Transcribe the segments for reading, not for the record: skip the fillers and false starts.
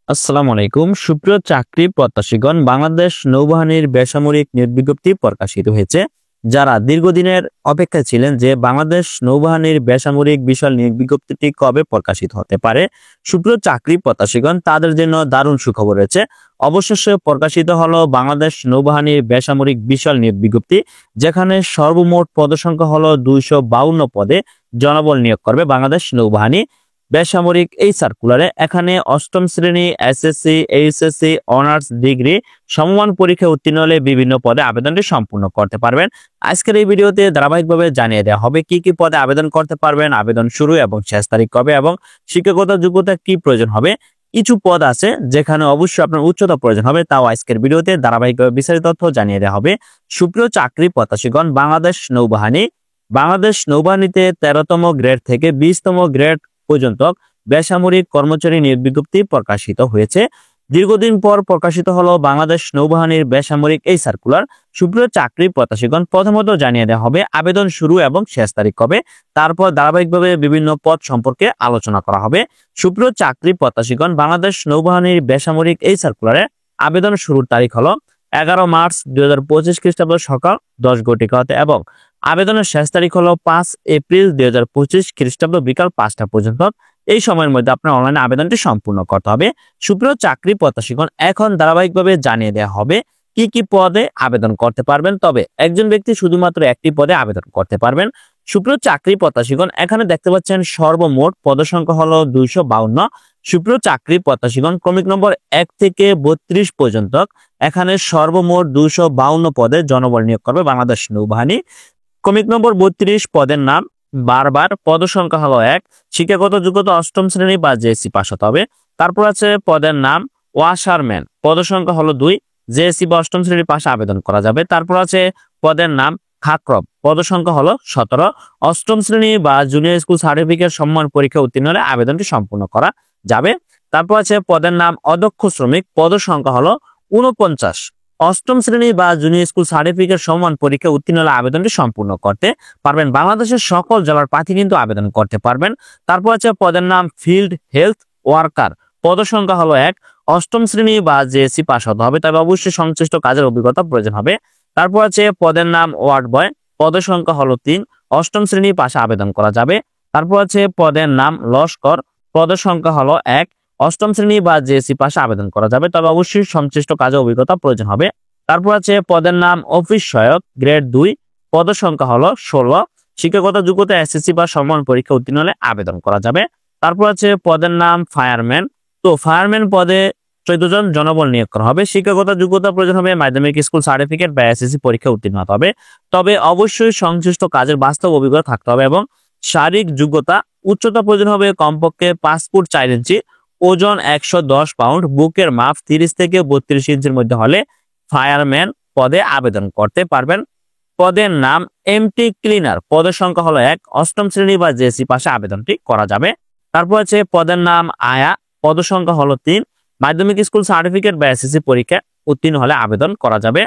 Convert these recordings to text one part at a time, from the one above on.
আসসালামু আলাইকুম। সুপ্রিয় চাকরি প্রত্যাশীগণ, বাংলাদেশ নৌবাহিনীর বেসামরিক নিয়োগ বিজ্ঞপ্তি প্রকাশিত হয়েছে। যারা দীর্ঘদিনের অপেক্ষায় ছিলেন যে বাংলাদেশ নৌবাহিনীর বেসামরিক বিশাল নিয়োগ বিজ্ঞপ্তিটি কবে প্রকাশিত হতে পারে, সুপ্রিয় চাকরি প্রত্যাশীগণ, তাদের জন্য দারুণ সুখবর রয়েছে। অবশেষে প্রকাশিত হলো বাংলাদেশ নৌবাহিনীর বেসামরিক বিশাল নিয়োগ বিজ্ঞপ্তি, যেখানে সর্বমোট পদসংখ্যা হলো 252 পদে জনবল নিয়োগ করবে বাংলাদেশ নৌবাহিনী। বেসামরিক এই সার্কুলারে এখানে অষ্টম শ্রেণী, এসএসসি, এইচএসসি, অনার্স ডিগ্রি সমমান পরীক্ষায় উত্তীর্ণ হলে বিভিন্ন পদে আবেদনটি সম্পূর্ণ করতে পারবেন। আজকের এই ভিডিওতে ধারাবাহিকভাবে জানিয়ে দেওয়া হবে কি কি পদে আবেদন করতে পারবেন, আবেদন শুরু এবং শেষ তারিখ কবে, এবং শিক্ষাগত যোগ্যতা কি প্রয়োজন হবে। কিছু পদ আছে যেখানে অবশ্যই আপনার উচ্চতা প্রয়োজন হবে, তাও আজকের ভিডিওতে ধারাবাহিকভাবে বিস্তারিত তথ্য জানিয়ে দেওয়া হবে। সুপ্রিয় চাকরি প্রত্যাশীগণ, বাংলাদেশ নৌবাহিনীতে 13তম গ্রেড থেকে 20তম গ্রেড পর্যন্ত বেসামরিক কর্মচারী নিয়োগ বিজ্ঞপ্তি প্রকাশিত হয়েছে। দীর্ঘদিন পর প্রকাশিত হলো বাংলাদেশ নৌবাহিনীর বেসামরিক এই সার্কুলার। সুপ্রিয় চাকরি প্রত্যাশীগণ, প্রথমত জানিয়ে দেওয়া হবে আবেদন শুরু এবং শেষ তারিখ কবে, তারপর ধারাবাহিকভাবে বিভিন্ন পদ সম্পর্কে আলোচনা করা হবে। সুপ্রিয় চাকরি প্রত্যাশীগণ, বাংলাদেশ নৌবাহিনীর বেসামরিক এই সার্কুলারে আবেদন শুরুর তারিখ হলো 11 মার্চ 2025 খ্রিস্টাব্দ সকাল 10 ঘটিকা হতে, এবং আবেদনের শেষ তারিখ হলো 5 এপ্রিল 2025 খ্রিস্টাব্দ বিকাল 5টা পর্যন্ত। এই সময়ের মধ্যে আপনার অনলাইনে আবেদনটি সম্পূর্ণ করতে হবে। সুপ্রিয় চাকরি প্রত্যাশীগণ, এখন ধারাবাহিকভাবে জানিয়ে দেওয়া হবে কি কি পদে আবেদন করতে পারবেন, তবে একজন ব্যক্তি শুধুমাত্র একটি পদে আবেদন করতে পারবেন। সুপ্রিয় চাকরি প্রত্যাশীগণ, এখানে দেখতে পাচ্ছেন সর্বমোট পদসংখ্যা হলো 252। সুপ্রিয় চাকরি প্রত্যাশীগণ, ক্রমিক নম্বর 1 থেকে 32 পর্যন্ত এখানে সর্বমোট 252 পদে জনবল নিয়োগ করবে বাংলাদেশ নৌবাহিনী। ক্রমিক নম্বর 32 পদের নাম বারবার, পদ সংখ্যা হলো 1, শিক্ষাগত যোগ্যতা অষ্টম শ্রেণী বা জেএসসি পাস হতে হবে। তারপর আছে পদের নাম ওয়াশারম্যান, পদ সংখ্যা হলো 2, জেএসসি বা অষ্টম শ্রেণী পাশে আবেদন করা যাবে। তারপর আছে পদের নাম খাকরব, পদ সংখ্যা হলো 17, অষ্টম শ্রেণী বা জুনিয়র স্কুল সার্টিফিকেট সম্মান পরীক্ষা উত্তীর্ণ হলে আবেদনটি সম্পূর্ণ করা যাবে। তারপর আছে পদের নাম অদক্ষ শ্রমিক, পদ সংখ্যা হলো 49, অষ্টম শ্রেণী বা জুনিয়র স্কুল সার্টিফিকেট সমান পরীক্ষা উত্তীর্ণ হলে আবেদনটি সম্পূর্ণ করতে পারবেন। বাংলাদেশের সকল জেলার প্রার্থী কিন্তু আবেদন করতে পারবেন। তারপর আছে পদের নাম ফিল্ড হেলথ ওয়ার্কার, পদ সংখ্যা হলো 1, অষ্টম শ্রেণী বা জেএসসি পাস হতে হবে, তবে অবশ্যই সংশ্লিষ্ট কাজের অভিজ্ঞতা প্রয়োজন হবে। তারপর আছে পদের নাম ওয়ার্ড বয়, পদ সংখ্যা হলো 3, অষ্টম শ্রেণী পাশে আবেদন করা যাবে। তারপর আছে পদের নাম লস্কর, পদ সংখ্যা হলো 1, অষ্টম শ্রেণী বা জেএসসি পাশে আবেদন করা যাবে, তবে অবশ্যই সংশ্লিষ্ট কাজে অভিজ্ঞতা প্রয়োজন হবে। তারপর আছে পদের নাম অফিস সহায়ক গ্রেড 2, পদ সংখ্যা হলো 16, শিক্ষাগত যোগ্যতা এসএসসি বা সমমান পরীক্ষা উত্তীর্ণ হলে আবেদন করা যাবে। তারপর আছে পদের নাম ফায়ারম্যান, তো ফায়ারম্যান পদে 14 জন জনবল নিয়োগ করা হবে। শিক্ষাগত যোগ্যতা প্রয়োজন হবে মাধ্যমিক স্কুল সার্টিফিকেট বা এসএসসি পরীক্ষা উত্তীর্ণ হতে হবে, তবে অবশ্যই সংশ্লিষ্ট কাজের বাস্তব অভিজ্ঞতা থাকতে হবে, এবং শারীরিক যোগ্যতা উচ্চতা প্রয়োজন হবে কমপক্ষে 5 ফুট 4 ইঞ্চি, ওজন 110 পাউন্ড, বুকের মাপ 30 থেকে 32 ইঞ্চির মধ্যে হলে ফায়ারম্যান পদে আবেদন করতে পারবেন। পদের নাম এমটি ক্লিনার, পদের সংখ্যা হলো 1, অষ্টম শ্রেণী বা জেএসসি পাশে আবেদনটি করা যাবে। তারপর আছে পদের নাম আয়া, পদ সংখ্যা হলো 3, মাধ্যমিক স্কুল সার্টিফিকেট বা এসএসসি পরীক্ষা উত্তীর্ণ হলে আবেদন করা যাবে।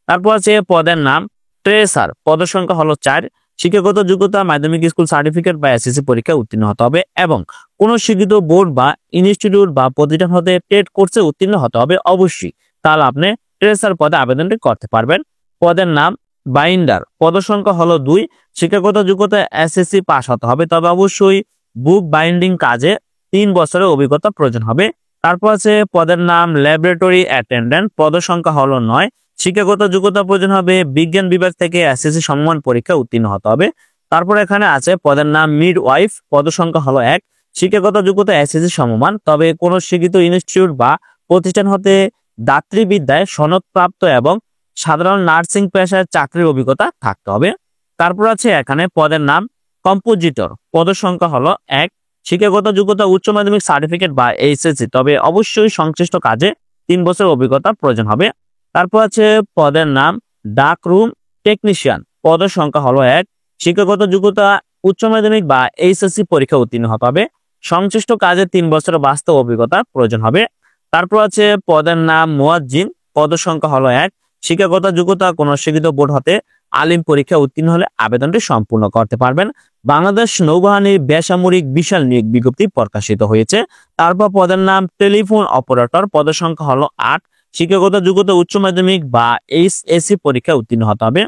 তারপর আছে পদের নাম ট্রেসার, পদ সংখ্যা হলো 4, শিক্ষাগত যোগ্যতা মাধ্যমিক স্কুল সার্টিফিকেট বা এসএসসি পরীক্ষা উত্তীর্ণ হতে হবে, এবং কোন স্বীকৃত বোর্ড বা ইনস্টিটিউট বা প্রতিষ্ঠান হতে টেট কোর্সে উত্তীর্ণ হতে হবে অবশ্যই, তাহলে আপনি ট্রেসার পদে আবেদনটি করতে পারবেন। পদের নাম বাইন্ডার, পদ সংখ্যা হলো 2, শিক্ষাগত যোগ্যতা এসএসসি পাস হতে হবে, তবে অবশ্যই বুক বাইন্ডিং কাজে 3 বছরের অভিজ্ঞতা প্রয়োজন হবে। তারপর আছে পদের নাম ল্যাবরেটরি অ্যাটেন্ডেন্ট, পদ সংখ্যা হলো 9, শিক্ষাগত যোগ্যতা প্রয়োজন হবে বিজ্ঞান বিভাগ থেকে এসএসসি সমমান পরীক্ষা উত্তীর্ণ হতে হবে। তারপর এখানে আছে পদের নাম মিড ওয়াইফ, পদ সংখ্যা হলো 1, শিক্ষাগত যোগ্যতা এসএসসি সমমান, তবে কোন স্বীকৃত ইনস্টিটিউট বা প্রতিষ্ঠান হতে দাতৃবিদ্যায় সনদপ্রাপ্ত এবং সাধারণ নার্সিং পেশায় চাকরির অভিজ্ঞতা থাকতে হবে। তারপর আছে এখানে পদের নাম কম্পোজিটর, পদ সংখ্যা হলো 1, শিক্ষাগত যোগ্যতা উচ্চ মাধ্যমিক সার্টিফিকেট বা এইচএসসি, তবে অবশ্যই সংশ্লিষ্ট কাজে 3 বছর অভিজ্ঞতা প্রয়োজন হবে। তারপর আছে পদের নাম ডাক রুম টেকনিশিয়ান, পদের সংখ্যা হলো 1, শিক্ষাগত যোগ্যতা উচ্চ মাধ্যমিক বা এইচএসসি পরীক্ষা উত্তীর্ণ হতে হবে, সংশ্লিষ্ট কাজে 3 বছরের বাস্তব অভিজ্ঞতা প্রয়োজন হবে। তারপর আছে পদের নাম মুয়াজ্জিন, পদ সংখ্যা হলো 1, শিক্ষাগত যোগ্যতা কোন স্বীকৃত বোর্ড হতে আলিম পরীক্ষা উত্তীর্ণ হলে আবেদনটি সম্পূর্ণ করতে পারবেন। বাংলাদেশ নৌবাহিনীর বেসামরিক বিশাল নিয়োগ বিজ্ঞপ্তি প্রকাশিত হয়েছে। তারপর পদের নাম টেলিফোন অপারেটর, পদের সংখ্যা হলো 8। শিক্ষাগত যোগ্যতা উচ্চ মাধ্যমিক বা এইচএসসি পরীক্ষা উত্তীর্ণ হতে হবে।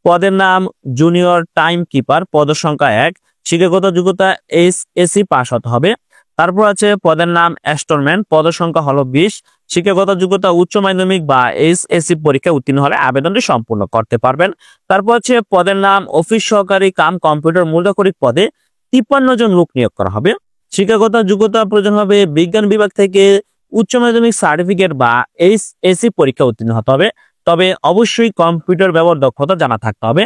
পদের নাম জুনিয়র টাইম কিপার, পদের সংখ্যা 1। শিক্ষাগত যোগ্যতা এইচএসসি পাস হতে হবে। তারপর আছে পদের নাম স্টোরম্যান, পদের সংখ্যা হলো 20। শিক্ষাগত যোগ্যতা উচ্চ মাধ্যমিক বা এইচএসসি পরীক্ষা উত্তীর্ণ হলে আবেদনটি সম্পূর্ণ করতে পারবেন। তারপর হচ্ছে পদের নাম অফিস সহকারী কাম কম্পিউটার মূল্যকরিক পদে 53 জন লোক নিয়োগ করা হবে। শিক্ষাগত যোগ্যতা প্রয়োজন হবে বিজ্ঞান বিভাগ থেকে উচ্চ মাধ্যমিক সার্টিফিকেট বা এইচএসসি পরীক্ষা উত্তীর্ণ হতে হবে, তবে অবশ্যই কম্পিউটার ব্যবহার দক্ষতা জানা থাকতে হবে।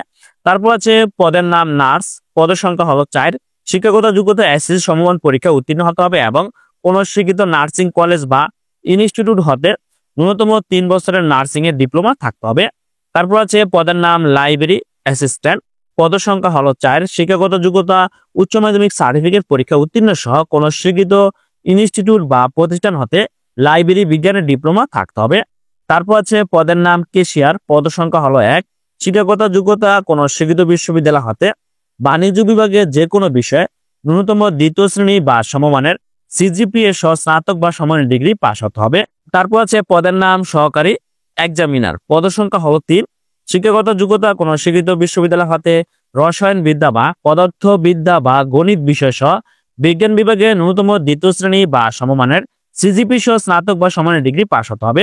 তারপর আছে পদের নাম নার্স, পদের সংখ্যা হলো 4। শিক্ষাগত যোগ্যতা এসএসসি সমমান পরীক্ষা উত্তীর্ণ হতে হবে এবং কোন স্বীকৃত নার্সিং কলেজ বা ইনস্টিটিউট হতে ন্যূনতম 3 বছরের নার্সিং এর ডিপ্লোমা থাকতে হবে। তারপর আছে পদের নাম লাইব্রেরি অ্যাসিস্ট্যান্ট, পদের সংখ্যা হলো 4। শিক্ষাগত যোগ্যতা উচ্চ মাধ্যমিক সার্টিফিকেট পরীক্ষা উত্তীর্ণ সহ কোন স্বীকৃত ইনস্টিটিউট বা প্রতিষ্ঠান হতে লাইব্রেরি বিজ্ঞানের ডিপ্লোমা থাকতে হবে। তারপর আছে পদের নাম কেশিয়ার, পদের সংখ্যা হলো 1। শিক্ষাগত যোগ্যতা কোন স্বীকৃত বিশ্ববিদ্যালয় হতে বাণিজ্য বিভাগে যে কোনো বিষয়ে ন্যূনতম 2য় শ্রেণী বা সমমানের সিজিপিএ সহ স্নাতক বা সমানের ডিগ্রি পাস হতে হবে। তারপর আছে পদের নাম সহকারী এক্সামিনার, পদের সংখ্যা হলো 3। শিক্ষাগত যোগ্যতা কোন স্বীকৃত বিশ্ববিদ্যালয় হতে রসায়ন বিদ্যা বা পদার্থ বিদ্যা বা গণিত বিষয় সহ বিজ্ঞান বিভাগে ন্যূনতম 2য় শ্রেণী বা সমমানের সিজিপি সহ স্নাতক বা সমানের ডিগ্রি পাস হতে হবে।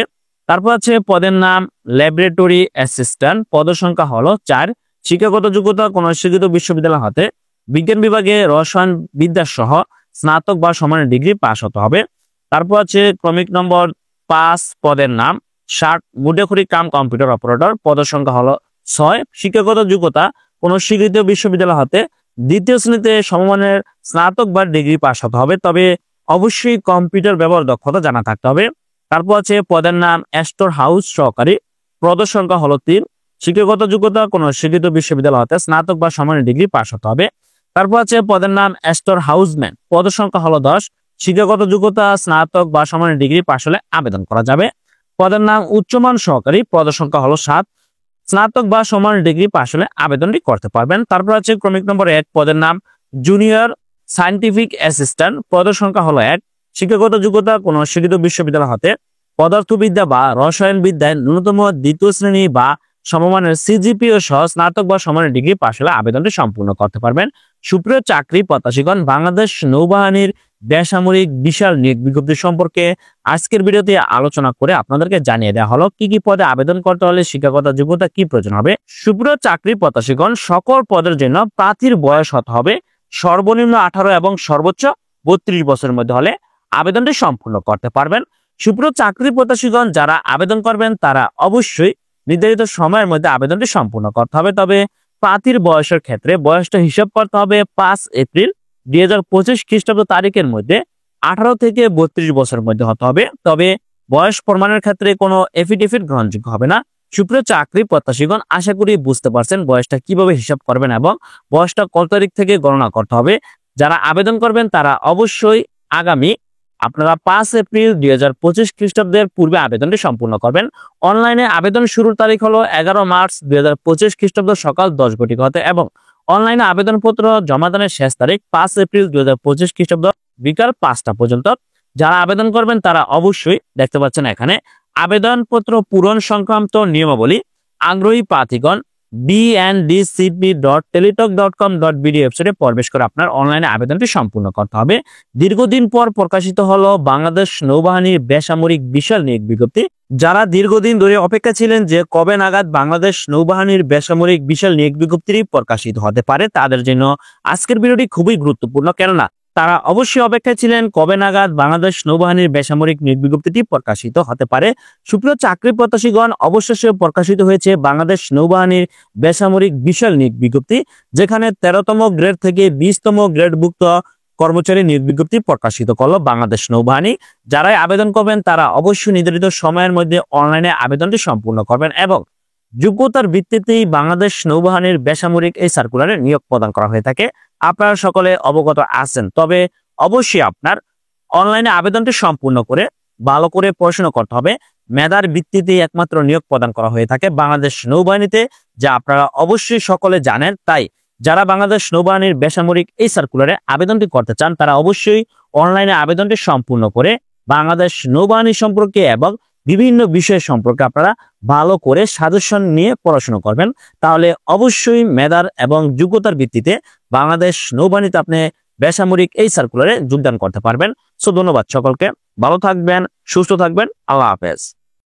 তারপর আছে পদের নাম ল্যাবরেটরি অ্যাসিস্ট্যান্ট, পদের সংখ্যা হলো 4। শিক্ষাগত যোগ্যতা কোন স্বীকৃত বিশ্ববিদ্যালয় হতে বিজ্ঞান বিভাগে রসায়ন বিদ্যা সহ স্নাতক বা সমানের ডিগ্রি পাস হতে হবে। তারপর আছে ক্রমিক নম্বর 5 পদের নাম মুদ্রাক্ষরী কাম কম্পিউটার অপারেটর, পদের সংখ্যা হলো 6। শিক্ষাগত যোগ্যতা কোন স্বীকৃত বিশ্ববিদ্যালয় হতে 2য় শ্রেণীতে সমমানের স্নাতক বা ডিগ্রি পাস হতে হবে, তবে অবশ্যই কম্পিউটার ব্যবহার দক্ষতা জানা থাকতে হবে। তারপর আছে পদের নাম স্টোর হাউস সহকারী, পদের সংখ্যা হলো 3। শিক্ষাগত যোগ্যতা কোন স্বীকৃত বিশ্ববিদ্যালয় হতে স্নাতক বা সমানের ডিগ্রি পাস হতে হবে। তারপর আছে পদের নাম স্টোর হাউসম্যান, পদের সংখ্যা হলো 10। শিক্ষাগত যোগ্যতা স্নাতক বা সমানের ডিগ্রি পাস হলে আবেদন করা যাবে। পদের নাম উচ্চমান সহকারী, পদের সংখ্যা হলো 7। স্নাতক বা সমান ডিগ্রি পাস হলে আবেদনটি করতে পারবেন। তারপর আছে ক্রমিক নম্বর 1 পদের নাম জুনিয়র সায়েন্টিফিক অ্যাসিস্ট্যান্ট, পদের সংখ্যা হলো 1। শিক্ষাগত যোগ্যতা কোন স্বীকৃত বিশ্ববিদ্যালয় হতে পদার্থবিদ্যা বা রসায়ন বিদ্যায় ন্যূনতম 2য় শ্রেণী বা সমমানের সিজিপিএ সহ স্নাতক বা সমানের ডিগ্রি পাস হলে আবেদনটি সম্পূর্ণ করতে পারবেন। সুপ্রিয় চাকরি প্রত্যাশীগণ, বাংলাদেশ নৌবাহিনীর বেসামরিক বিশাল নিয়োগ বিজ্ঞপ্তি সম্পর্কে আজকের ভিডিওতে আলোচনা করে আপনাদেরকে জানিয়ে দেওয়া হলো কি কি পদে আবেদন করতে হলে শিক্ষাগত যোগ্যতা কি প্রয়োজন হবে। সুপ্রিয় চাকরি প্রত্যাশীগণ, সকল পদের জন্য প্রার্থীর বয়স হতে হবে সর্বনিম্ন 18 এবং সর্বোচ্চ 32 বছরের মধ্যে হলে আবেদনটি সম্পূর্ণ করতে পারবেন। সুপ্রিয় চাকরি প্রত্যাশীগণ, যারা আবেদন করবেন তারা অবশ্যই নির্ধারিত সময়ের মধ্যে আবেদনটি সম্পূর্ণ করতে হবে, তবে প্রার্থীর বয়সের ক্ষেত্রে বয়সটা হিসাব করতে হবে 5 এপ্রিল 2025 খ্রিস্টাব্দ তারিখের মধ্যে 18 থেকে 32 বছরের মধ্যে হতে হবে, তবে বয়স প্রমাণের ক্ষেত্রে কোনো এফিডেভিট গ্রহণযোগ্য হবে না। সুপ্রিয় চাকরি প্রত্যাশীগণ, আশা করি বুঝতে পারছেন বয়সটা কিভাবে হিসাব করবেন এবং বয়সটা কত তারিখ থেকে গণনা করতে হবে। যারা আবেদন করবেন তারা অবশ্যই আগামী আপনারা 5 এপ্রিল 2025 খ্রিস্টাব্দের পূর্বে আবেদনটি সম্পূর্ণ করবেন। অনলাইনে আবেদন শুরুর তারিখ হলো 11 মার্চ 2025 খ্রিস্টাব্দ সকাল 10 ঘটিকা হতে এবং অনলাইনে আবেদনপত্র জমাদানের শেষ তারিখ 5 এপ্রিল 2025 খ্রিস্টাব্দ বিকাল 5টা পর্যন্ত। যারা আবেদন করবেন তারা অবশ্যই দেখতে পাচ্ছেন এখানে আবেদনপত্র পূরণ সংক্রান্ত নিয়মাবলী আগ্রহী প্রার্থীগণ bndcp.teletalk.com.bd ওয়েবসাইটে প্রবেশ করে আপনার অনলাইনে আবেদনটি সম্পূর্ণ করতে হবে। দীর্ঘদিন পর প্রকাশিত হলো বাংলাদেশ নৌবাহিনীর বেসামরিক বিশাল নিয়োগ বিজ্ঞপ্তি। যারা দীর্ঘদিন ধরে অপেক্ষা ছিলেন যে কবে নাগাদ বাংলাদেশ নৌবাহিনীর বেসামরিক বিশাল নিয়োগ বিজ্ঞপ্তি প্রকাশিত হতে পারে, তাদের জন্য আজকের ভিডিওটি খুবই গুরুত্বপূর্ণ, কেননা তারা অবশ্যই অপেক্ষায় ছিলেন কবে নাগাদ বাংলাদেশ নৌবাহিনীর বেসামরিক নিয়োগ বিজ্ঞপ্তিটি প্রকাশিত হতে পারে। সুপ্রিয় চাকরি প্রত্যাশীগণ, অবশেষে প্রকাশিত হয়েছে বাংলাদেশ নৌবাহিনীর বেসামরিক বিশাল নিয়োগ বিজ্ঞপ্তি, যেখানে 13তম গ্রেড থেকে 20তম গ্রেডভুক্ত কর্মচারী নিয়োগ বিজ্ঞপ্তি প্রকাশিত করলো বাংলাদেশ নৌবাহিনী। যারাই আবেদন করবেন তারা অবশ্যই নির্ধারিত সময়ের মধ্যে অনলাইনে আবেদনটি সম্পূর্ণ করবেন এবং যোগ্যতার ভিত্তিতেই বাংলাদেশ নৌবাহিনীর বেসামরিক এই সার্কুলারে নিয়োগ প্রদান করা হয়ে থাকে। আপনারা সকলে অবগত আছেন, তবে অবশ্যই আপনার অনলাইনে আবেদনটি সম্পূর্ণ করে ভালো করে পড়াশোনা করতে হবে। মেধার ভিত্তিতে একমাত্র নিয়োগ প্রদান করা হয়ে থাকে বাংলাদেশ নৌবাহিনীতে। যা আপনারা অবশ্যই সকলে জানেন। তাই যারা বাংলাদেশ নৌবাহিনীর বেসামরিক এই সার্কুলারে আবেদনটি করতে চান তারা অবশ্যই অনলাইনে আবেদনটি সম্পূর্ণ করে বাংলাদেশ নৌবাহিনী সম্পর্কে এবং বিভিন্ন বিষয় সম্পর্কে আপনারা ভালো করে সাজেশন নিয়ে পড়াশোনা করবেন। তাহলে অবশ্যই মেধার এবং যোগ্যতার ভিত্তিতে বাংলাদেশ নৌবাহিনীতে আপনি বেসামরিক এই সার্কুলারে যোগদান করতে পারবেন। সো ধন্যবাদ সকলকে, ভালো থাকবেন, সুস্থ থাকবেন, আল্লাহ হাফেজ।